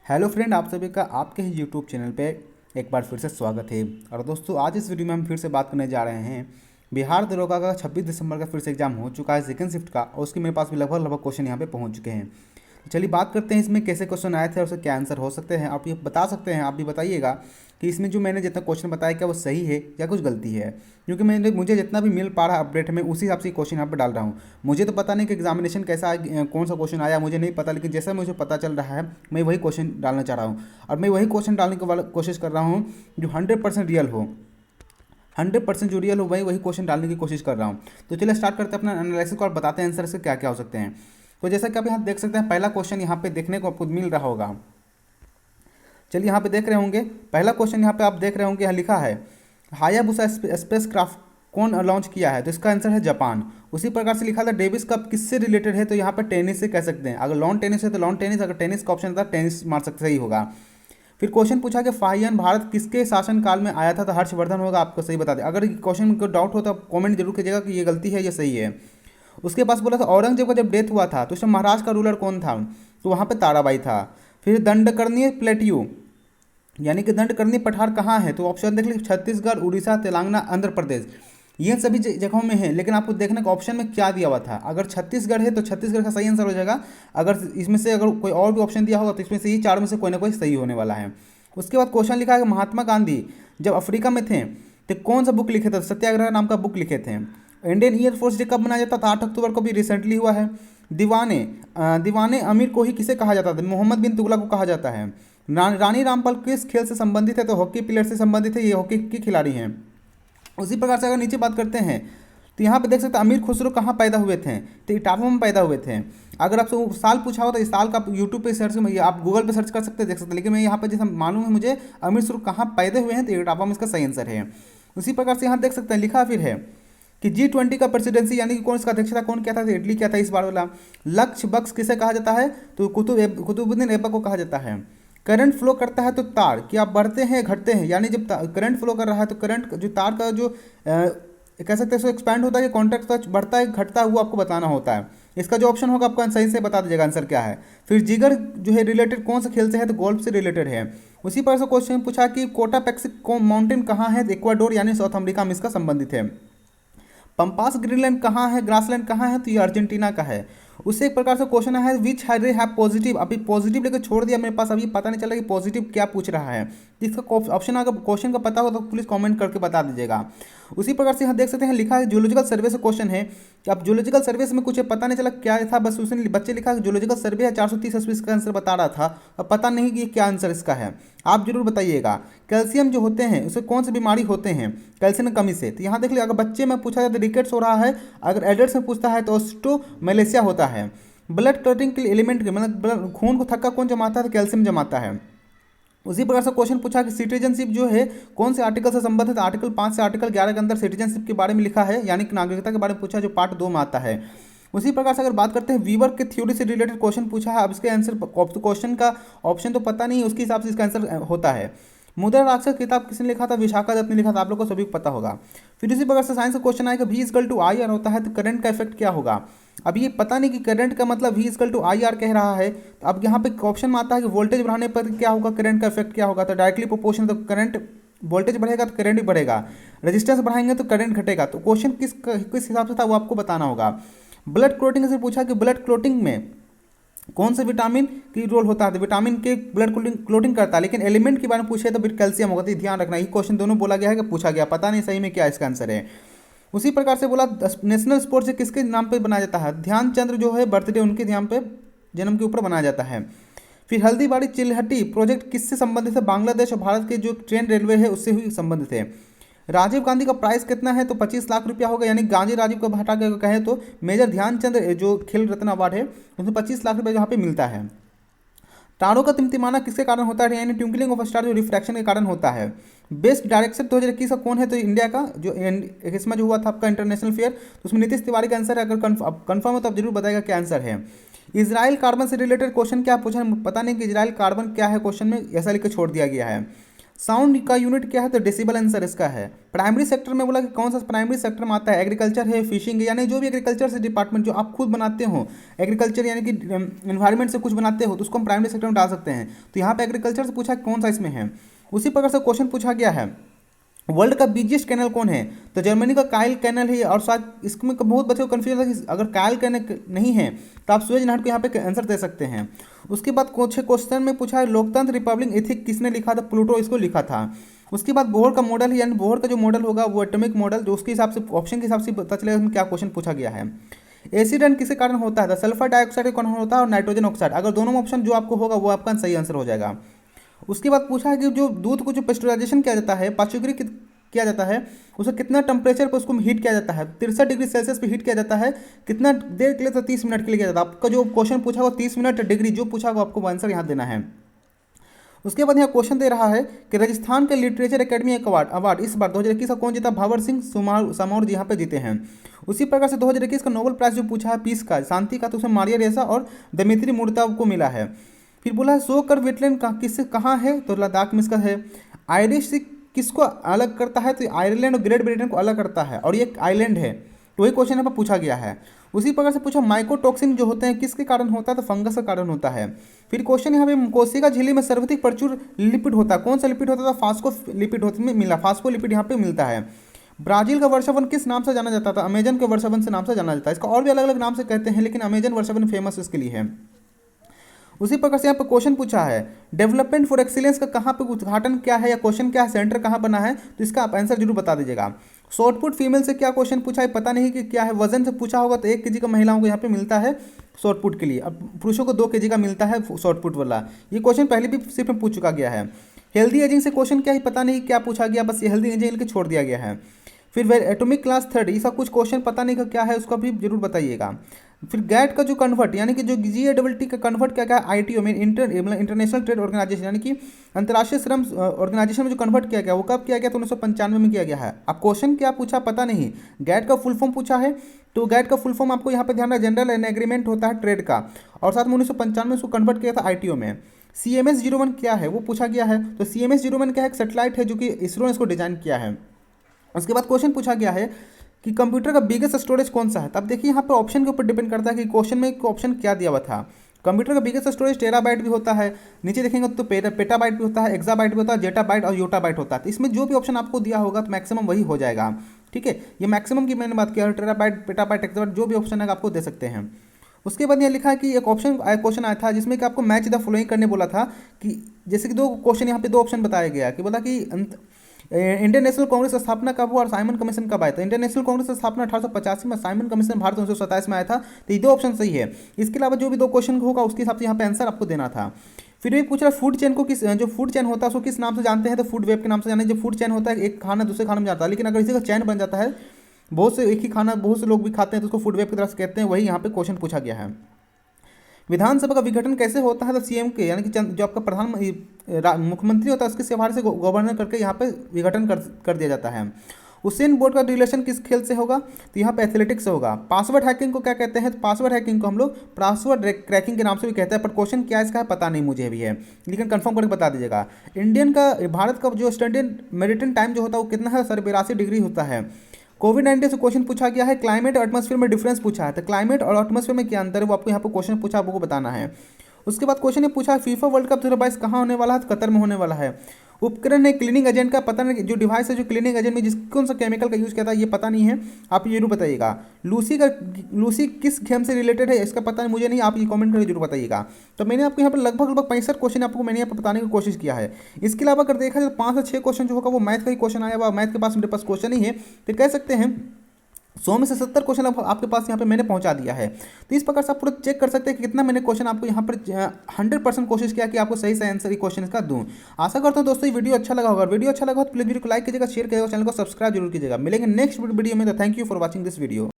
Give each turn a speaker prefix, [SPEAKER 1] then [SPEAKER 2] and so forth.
[SPEAKER 1] Hello friend, आप सभी का आपके ही यूट्यूब चैनल पे एक बार फिर से स्वागत है। और दोस्तों, आज इस वीडियो में हम फिर से बात करने जा रहे हैं बिहार दरोगा का 26 दिसंबर का फिर से एग्जाम हो चुका है सेकंड शिफ्ट का, और उसके मेरे पास भी लगभग क्वेश्चन यहाँ पे पहुँच चुके हैं। तो चलिए बात करते हैं इसमें कैसे क्वेश्चन आए थे और उसके क्या आंसर हो सकते हैं। आप ये बता सकते हैं, आप भी बताइएगा कि इसमें जो मैंने जितना क्वेश्चन बताया क्या वो सही है या कुछ गलती है, क्योंकि मुझे जितना भी मिल पा रहा है अपडेट में उसी हिसाब से क्वेश्चन यहाँ पर डाल रहा हूँ। मुझे तो पता नहीं कि एग्जामिनेशन कैसा कौन सा क्वेश्चन आया, मुझे नहीं पता, लेकिन जैसा मुझे पता चल रहा है मैं वही क्वेश्चन डालना चाह रहा हूँ। और मैं वही क्वेश्चन डालने की कोशिश कर रहा हूँ जो 100% रियल हो, 100% जो रियल हो वही क्वेश्चन डालने की कोशिश कर रहा हूँ। तो चलिए स्टार्ट करते हैं अपना एनालिसिस को और बताते हैं आंसर इसके क्या क्या हो सकते हैं। तो जैसा कि आप यहाँ देख सकते हैं, पहला क्वेश्चन यहाँ पे देखने को आपको मिल रहा होगा। चलिए यहाँ पे देख रहे होंगे, पहला क्वेश्चन यहाँ पे आप देख रहे होंगे, यहाँ लिखा है हायाबुसा स्पेस क्राफ्ट कौन लॉन्च किया है, तो इसका आंसर है जापान। उसी प्रकार से लिखा था डेविस कप किससे रिलेटेड है, तो यहाँ पर टेनिस से कह सकते हैं। अगर लॉन टेनिस है तो लॉन टेनिस, अगर टेनिस का ऑप्शन था टेनिस मार सकते सही होगा। फिर क्वेश्चन पूछा कि फाहियान भारत किसके शासनकाल में आया था, तो हर्षवर्धन होगा, आपको सही बता दें। अगर क्वेश्चन को डाउट हो तो आप कमेंट जरूर कीजिएगा कि ये गलती है या सही है। उसके पास बोला था औरंगजेब का जब डेथ हुआ था तो उस समय महाराष्ट्र का रूलर कौन था, तो वहाँ पे ताराबाई था। फिर दंडकर्णी प्लेट्यू यानी कि दंडकर्णी पठार कहाँ है, तो ऑप्शन देख लीजिए छत्तीसगढ़, उड़ीसा, तेलंगाना, आंध्र प्रदेश, ये सभी जगहों में है। लेकिन आपको देखने का ऑप्शन में क्या दिया हुआ था, अगर छत्तीसगढ़ है तो छत्तीसगढ़ का सही आंसर हो जाएगा। अगर इसमें से अगर कोई और भी ऑप्शन दिया होगा तो इसमें से ये चार में से कोई ना कोई सही होने वाला है। उसके बाद क्वेश्चन लिखा है कि महात्मा गांधी जब अफ्रीका में थे तो कौन सा बुक लिखे थे, सत्याग्रह नाम का बुक लिखे थे। इंडियन एयरफोर्स डे कब मनाया जाता था, 8 अक्टूबर को भी रिसेंटली हुआ है। दीवाने दीवाने अमीर को ही किसे कहा जाता था, मोहम्मद बिन तुगलक को कहा जाता है। रानी रामपाल किस खेल से संबंधित है, तो हॉकी प्लेयर से संबंधित है, ये हॉकी की खिलाड़ी हैं। उसी प्रकार से अगर नीचे बात करते हैं तो यहाँ पे देख सकते हैं अमीर खुसरो कहाँ पैदा हुए थे, तो इटावा में पैदा हुए थे। अगर आपसे वो साल पूछा हो तो इस साल का आप यूट्यूब पे सर्च में, आप गूगल पे सर्च कर सकते हैं, देख सकते हैं। लेकिन मैं यहाँ पे जैसा मालूम है मुझे अमीर खुसरो कहाँ पैदा हुए हैं, तो इटावा में इसका सही आंसर है। उसी प्रकार से यहाँ देख सकते हैं लिखा फिर है कि G20 का प्रेसिडेंसी यानी कि कौन इसका अध्यक्षता कौन किया था, तो इटली किया था इस बार वाला। लक्ष्य बक्स किसे कहा जाता है, तो कुतुबुद्दीन ऐबक को कहा जाता है। करंट फ्लो करता है तो तार कि आप बढ़ते हैं घटते हैं, यानी जब करंट फ्लो कर रहा है तो करंट जो तार का जो कह सकते हैं एक्सपैंड होता है कि कॉन्टैक्ट बढ़ता है घटता है, वो आपको बताना होता है। इसका जो ऑप्शन होगा आपको सही से बता दीजिएगा आंसर क्या है। फिर जिगर जो है रिलेटेड कौन से खेल से है, तो गोल्फ से रिलेटेड है। उसी पर से क्वेश्चन पूछा कि कोटा पैसिफिक माउंटेन कहाँ है, इक्वाडोर यानी साउथ अमेरिका में इसका संबंधित है। पंपास ग्रीनलैंड कहाँ है, ग्रासलैंड कहाँ है, तो ये अर्जेंटीना का है। उससे एक प्रकार से क्वेश्चन है विच हाइड्रे हैव पॉजिटिव, अभी पॉजिटिव लेकर छोड़ दिया मेरे पास, अभी पता नहीं चला कि पॉजिटिव क्या पूछ रहा है। जिसका ऑप्शन अगर क्वेश्चन का पता हो तो प्लीज़ कमेंट करके बता दीजिएगा। उसी प्रकार से यहाँ देख सकते हैं लिखा है जूलॉजिकल सर्वे से क्वेश्चन है कि अब जूलॉजिकल सर्वे में कुछ पता नहीं चला क्या था, बस उसने बच्चे लिखा है जूलॉजिकल सर्वे है 430 ईस्वी इसका आंसर बता रहा था, और पता नहीं कि क्या आंसर इसका है। आप जरूर बताइएगा। कैल्शियम जो होते हैं उसे कौन सी बीमारी होते हैं कैल्शियम कमी से, तो यहाँ देख लिया। अगर बच्चे में पूछा जाए तो रिकेट्स हो रहा है, अगर एडल्ट में पूछता है तो ऑस्टियोमेलेसिया होता है। ब्लड क्लॉटिंग के एलिमेंट के मतलब खून को थक्का कौन जमाता है, तो कैल्शियम जमाता है। उसी प्रकार से क्वेश्चन पूछा कि सिटीजनशिप जो है कौन से आर्टिकल से संबंधित है, आर्टिकल 5 से आर्टिकल 11 के अंदर सिटीजनशिप के बारे में लिखा है, यानी कि नागरिकता के बारे में पूछा, जो पार्ट 2 में आता है। उसी प्रकार से अगर बात करते हैं वीवर के थ्योरी से रिलेटेड क्वेश्चन पूछा है। अब इसके आंसर क्वेश्चन का ऑप्शन तो पता नहीं, उसके हिसाब से इसका आंसर होता है। मुद्रा राक्षस किताब किसने लिखा था, विशाखा दत्त ने लिखा था, आप लोग को सभी को पता होगा। फिर इसी प्रकार से साइंस का क्वेश्चन आएगा V equal to I R होता है, तो करंट का इफेक्ट क्या होगा। अब ये पता नहीं कि करंट का मतलब V equal to I R कह रहा है, तो अब यहाँ पे ऑप्शन में आता है कि वोल्टेज बढ़ाने पर क्या होगा, करंट का इफेक्ट क्या होगा, तो डायरेक्टली प्रोपोर्शनल, तो करंट वोल्टेज बढ़ेगा तो करंट भी बढ़ेगा, रेजिस्टेंस बढ़ाएंगे तो करंट घटेगा। तो क्वेश्चन किस हिसाब से था वो आपको बताना होगा। ब्लड क्लोटिंग से पूछा कि ब्लड क्लोटिंग में कौन से विटामिन की रोल होता है, तो विटामिन के ब्लड क्लोटिंग करता है, लेकिन एलिमेंट के बारे में पूछे तो फिर कैल्शियम होगा, तो ध्यान रखना। ये क्वेश्चन दोनों बोला गया है कि पूछा गया, पता नहीं सही में क्या इसका आंसर है। उसी प्रकार से बोला नेशनल स्पोर्ट्स से किसके नाम पे बनाया जाता है, ध्यानचंद्र जो है बर्थडे उनके नाम पे जन्म के ऊपर बनाया जाता है। फिर हल्दीबाड़ी चिल्हटी प्रोजेक्ट किससे संबंधित है, बांग्लादेश और भारत के जो ट्रेन रेलवे है उससे ही संबंधित है। राजीव गांधी का प्राइस कितना है, तो 25 लाख रुपया होगा, यानी गांधी राजीव को हटा के कहें तो मेजर ध्यानचंद जो खेल रत्न अवार्ड है उसमें 25 लाख रुपये यहाँ पे मिलता है। तारों का तिमतिमाना किसके कारण होता है, यानी ट्विंकलिंग ऑफ स्टार जो रिफ्रैक्शन के कारण होता है। बेस्ट डायरेक्शन 2021 का कौन है, तो इंडिया का जो इसमें जो हुआ था आपका इंटरनेशनल फेयर, तो उसमें नीतीश तिवारी का आंसर है। अगर कन्फर्म हो तो आप जरूर बताएगा क्या आंसर है। इजराइल कार्बन से रिलेटेड क्वेश्चन क्या पूछा, पता नहीं कि इजराइल कार्बन क्या है, क्वेश्चन में ऐसा लिख के छोड़ दिया गया है। साउंड का यूनिट क्या है, तो डेसिबल आंसर इसका है। प्राइमरी सेक्टर में बोला कि कौन सा प्राइमरी सेक्टर में आता है, एग्रीकल्चर है, फिशिंग है, यानी जो भी एग्रीकल्चर से डिपार्टमेंट जो आप खुद बनाते हो, एग्रीकल्चर यानी कि एनवायरमेंट से कुछ बनाते हो, तो उसको हम प्राइमरी सेक्टर में डाल सकते हैं। तो यहाँ पे एग्रीकल्चर से पूछा कौन सा इसमें है। उसी प्रकार से क्वेश्चन पूछा गया है वर्ल्ड का बिगेस्ट कैनल कौन है, तो जर्मनी का काइल कैनल है। और शायद इसमें बहुत बच्चों को कन्फ्यूजन था कि अगर काइल कैनल नहीं है तो आप सुएज नहर को यहाँ पे आंसर दे सकते हैं। उसके बाद कुछ क्वेश्चन में पूछा है लोकतंत्र रिपब्लिक एथिक किसने लिखा था, प्लूटो इसको लिखा था। उसके बाद बोहर का मॉडल है, यानी बोहर का जो मॉडल होगा वो एटॉमिक मॉडल, जो उसके हिसाब से ऑप्शन के हिसाब से पता चलेगा इसमें क्या क्वेश्चन पूछा गया है। एसिड किसके कारण होता है, सल्फर डाइऑक्साइड के कारण होता है और नाइट्रोजन ऑक्साइड। अगर दोनों ऑप्शन जो आपको होगा वो आपका सही आंसर हो जाएगा। उसके बाद पूछा है कि जो दूध को जो पेस्चराइजेशन किया जाता है, पाचुगरी किया जाता है, उसको कितना टेम्परेचर पर उसको हीट किया जाता है, 63 डिग्री सेल्सियस पे हीट किया जाता है, कितना देर के लिए, तो 30 मिनट के लिए किया जाता है। आपका जो क्वेश्चन पूछा वो 30 मिनट डिग्री जो पूछा वो आपको आंसर यहाँ देना है। उसके बाद यहाँ क्वेश्चन दे रहा है कि राजस्थान के लिटरेचर एकेडमी अवार्ड इस बार 2021 का कौन जीता, भावर सिंह समार जी यहाँ पे जीते हैं। उसी प्रकार से 2021 का नोबेल प्राइज जो पूछा है पीस का, शांति का, तो उसमें मारिया रेसा और दमित्री मुर्ताव को मिला है। फिर बोला है सोकर वेटलैंड किससे कहाँ है, तो लद्दाख में इसका है। आयरिश किसको अलग करता है, तो आयरलैंड और ग्रेट ब्रिटेन को अलग करता है और ये आइलैंड है, तो वही क्वेश्चन यहाँ पर पूछा गया है। उसी प्रकार से पूछा माइकोटॉक्सिन जो होते हैं किसके कारण होता है, तो फंगस का कारण होता है। फिर क्वेश्चन यहाँ पे कोशिका झिल्ली में सर्वाधिक प्रचुर लिपिड होता है, कौन सा लिपिड होता है, फास्फोलिपिड होता मिला, फास्फोलिपिड यहाँ पे मिलता है। ब्राजील का वर्षावन किस नाम से जाना जाता था, अमेजन के वर्षावन से नाम से जाना जाता है। इसका और भी अलग अलग नाम से कहते हैं, लेकिन अमेजन वर्षावन फेमस इसके लिए है। उसी प्रकार से यहाँ पर क्वेश्चन पूछा है डेवलपमेंट फॉर एक्सीलेंस का कहाँ पे उद्घाटन क्या है या क्वेश्चन क्या है, सेंटर कहाँ बना है, तो इसका आप आंसर जरूर बता दीजिएगा। शॉर्टपुट फीमेल से क्या क्वेश्चन पूछा है, पता नहीं कि क्या है। वजन से पूछा होगा तो 1 kg का महिलाओं को यहाँ पे मिलता है शॉर्टपुट के लिए, अब पुरुषों को 2 kg का मिलता है शॉर्टपुट वाला। ये क्वेश्चन पहले भी सिर्फ में पूछ चुका गया है। हेल्दी एजिंग से क्वेश्चन क्या है, पता नहीं क्या पूछा गया, बस ये हेल्दी एजिंग छोड़ दिया गया है। फिर एटॉमिक क्लास थर्ड, इसका कुछ क्वेश्चन पता नहीं का क्या है, उसका भी जरूर बताइएगा। फिर गैट का जो कन्वर्ट यानी कि जो GATT का कन्वर्ट क्या क्या है, ITO में इंटरनेशनल ट्रेड ऑर्गेनाइजेशन यानी कि अंतर्राष्ट्रीय श्रम ऑर्गेनाइजेशन में जो कन्वर्ट किया गया वो कब किया गया, तो 1995 में किया गया है। अब क्वेश्चन क्या पूछा पता नहीं, गैट का फुल फॉर्म पूछा है, तो गैट का फुल फॉर्म आपको यहाँ पे ध्यान रखना, जनरल एन एग्रीमेंट होता है ट्रेड का, और साथ में 1995 में उसको कन्वर्ट किया था ITO में। CMS-01 क्या है वो पूछा गया है, तो CMS-01 क्या है, एक सेटेलाइट है जो कि इसरो ने इसको डिजाइन किया है। उसके बाद क्वेश्चन पूछा गया है कि कंप्यूटर का बिगेस्ट स्टोरेज कौन सा है। तब देखिए यहाँ पर ऑप्शन के ऊपर डिपेंड करता है कि क्वेश्चन में ऑप्शन क्या दिया हुआ था। कंप्यूटर का बिगेस्ट स्टोरेज टेराबाइट भी होता है, नीचे देखेंगे तो पेटाबाइट भी होता है, एक्साबाइट भी होता है, जेटाबाइट और योटाबाइट होता है। तो इसमें जो भी ऑप्शन आपको दिया होगा तो मैक्सिमम वही हो जाएगा। ठीक है, ये मैक्सिमम की मैंने बात किया, टेराबाइट, पेटाबाइट, एक्साबाइट जो भी ऑप्शन है आपको दे सकते हैं। उसके बाद ये लिखा है कि एक क्वेश्चन आया था जिसमें कि आपको मैच द फॉलोइंग करने बोला था, कि जैसे कि दो क्वेश्चन यहाँ पे 2 ऑप्शन बताया गया कि बोला कि इंडियन नेशनल कांग्रेस की स्थापना कब हुआ और साइमन कमीशन कब आया था। इंडियन नेशनल कांग्रेस की स्थापना 1885 में, साइमन कमीशन भारत 1927 में आया था। तो ये 2 ऑप्शन सही है। इसके अलावा जो भी 2 क्वेश्चन होगा उसके हिसाब से यहाँ पे आंसर आपको देना था। फिर ये पूछ रहा है फूड चेन को किस, जो फूड चेन होता है उसको किस नाम से जानते हैं, तो फूड वेब के नाम से जाने। जो फूड चेन होता है एक खाना दूसरे खाने में जाता है, लेकिन अगर इसी का चैन बन जाता है, बहुत से एक ही खाना बहुत से लोग भी खाते हैं, तो उसको फूड वेब की तरह से कहते हैं। वही यहाँ पे क्वेश्चन पूछा गया है। विधानसभा का विघटन कैसे होता है, तो CM के यानी कि जो आपका प्रधान मुख्यमंत्री होता है उसके सिफारिश से गवर्नर करके यहाँ पे विघटन कर दिया जाता है। उसेन बोल्ट का रिलेशन किस खेल से होगा, तो यहाँ पे एथलेटिक्स से होगा। पासवर्ड हैकिंग को क्या कहते हैं, तो पासवर्ड हैकिंग को हम लोग पासवर्ड क्रैकिंग के नाम से भी कहते हैं, पर क्वेश्चन क्या इसका है पता नहीं मुझे भी है, लेकिन कंफर्म करके बता दीजिएगा। भारत का जो स्टैंडर्ड मेरिटाइम टाइम जो होता है वो कितना है, 82 डिग्री होता है। कोविड-19 से क्वेश्चन पूछा गया है, क्लाइमेट और एटमॉस्फेयर में डिफरेंस पूछा है, तो क्लाइमेट और एटमॉस्फेयर में क्या अंतर है वो आपको यहाँ पर क्वेश्चन पूछा, आपको बताना है। उसके बाद क्वेश्चन ये पूछा है फीफा वर्ल्ड कप 2022 कहाँ होने वाला है, तो कतर में होने वाला है। उपकरण है क्लीनिंग एजेंट का पता नहीं, जो डिवाइस है जो क्लीनिंग एजेंट में कौन सा केमिकल का यूज़ किया था ये पता नहीं है, आप ये जरूर बताइएगा। लूसी किस गेम से रिलेटेड है इसका पता नहीं मुझे नहीं, आप ये कमेंट करके जरूर बताइएगा। तो मैंने आपको यहाँ पर लगभग 65 क्वेश्चन आपको मैंने यहाँ पर बताने की कोशिश किया है। इसके अलावा अगर देखा जाए तो 5 से 6 क्वेश्चन जो होगा वो मैथ का ही क्वेश्चन आया हुआ, मैथ के पास मेरे पास क्वेश्चन नहीं है, तो कह सकते हैं 100 में से 70 क्वेश्चन आपके पास यहाँ पे मैंने पहुँचा दिया है। तो इस प्रकार से आप पूरा चेक कर सकते हैं कि कितना मैंने क्वेश्चन आपको यहाँ पर 100% कोशिश किया कि आपको सही से आंसर क्वेश्चन का दूँ। आशा करता हूँ दोस्तों ये वीडियो अच्छा लगा होगा। वीडियो अच्छा लगा तो प्लीज़ वीडियो को लाइक कीजिएगा, शेयर कीजिएगा, चैनल को सब्सक्राइब जरूर कीजिएगा। मिलेंगे नेक्स्ट वीडियो में, तो thank you for watching this video.